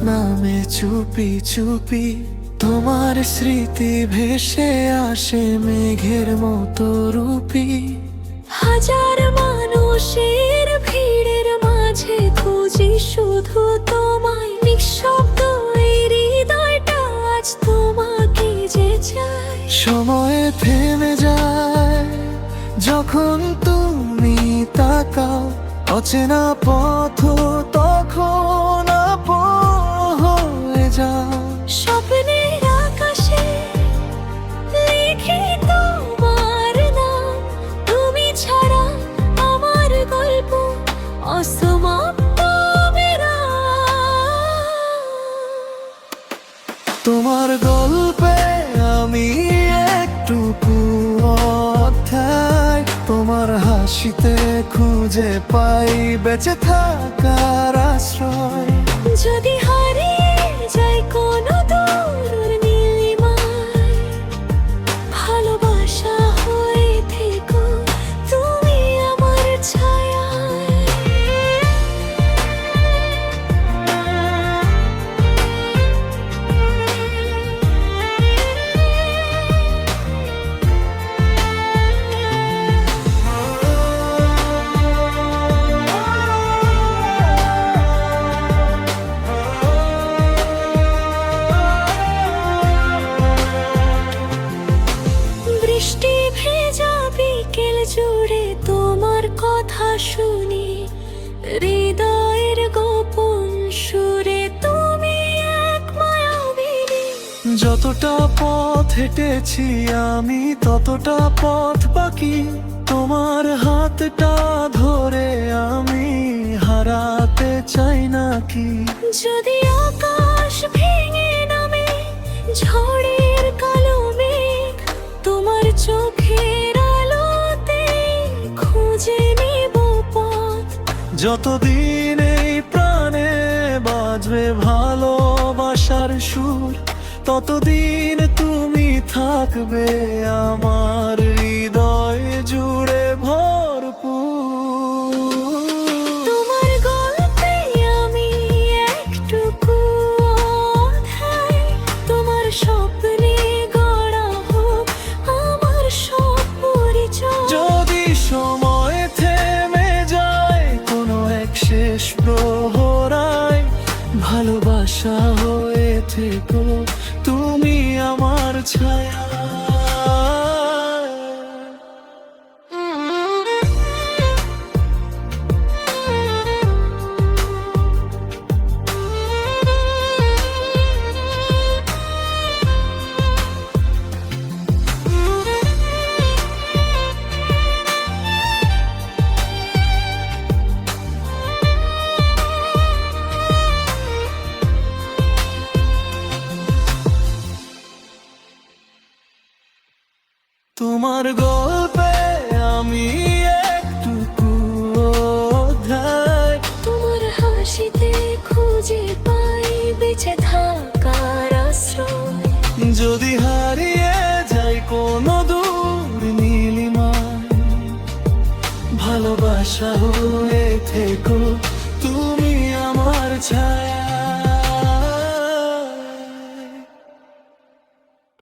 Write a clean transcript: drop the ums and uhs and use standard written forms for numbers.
নামে চুপি চুপি, তোমার স্মৃতি ভেসে আসে মেঘের মতো রূপী। হাজার মানুষের ভিড়ের মাঝে খুঁজি শুধু তোমায়, নিঃশব্দ এই হৃদয়টা আজ তোমাকে যে চায়। সময়ে থেমে যায় যখন তুমি তাকাও, অচেনা পথ তখন আপন হয়ে যাও। স্বপ্নের আকাশে লিখি তোমার নাম, তুমি ছাড়া আমার গল্প অসমাপ্ত বিরাম। তোমার গল্পে আমি একটুকু অধ্যায়, তোমার হাসিতে খুঁজে পাই বেঁচে থাকার আশ্রয়। যদি হারিয়ে যায় কোনো দূর নীলিমায়, ভালোবাসা হয়ে থেকো তুমি আমার ছায়ায়। বৃষ্টি ভেজা বিকেল জুড়ে তোমার কথা শুনি, হৃদয়ের গোপন সুরে তুমি এক মায়াবিনী। যতটা পথ হেঁটেছি আমি ততটা পথ বাকি, তোমার হাতটা ধরে আমি হারাতে চাই নাকি। যদি আকাশ ভেঙে নামে ঝড়ের কালো মেঘ, তোমার চোখের আলোতে খুঁজে নেব পথ। যতদিন এই প্রাণে বাজবে ভালোবাসার সুর, ততদিন তুমি থাকবে আমার হৃদয় জুড়ে ভরপুর। তোমার গল্পে আমি একটুকু অধ্যায়, তোমার স্বপ্নে গড়া হোক আমার সব পরিচয়। যদি সময় থেমে যায় কোনো এক শেষ প্রহরায়, ভালোবাসা হয়ে থেকো তুমি আমার ছায়া। তোমার গল্পে আমি একটুকু অধ্যায়, তোমার হাসিতে খুঁজে পাই বেঁচে থাকার আশ্রয়। যদি হারিয়ে যাই কোনো দূর নীলিমায়, ভালোবাসা হয়ে থেকো তুমি আমার ছায়া।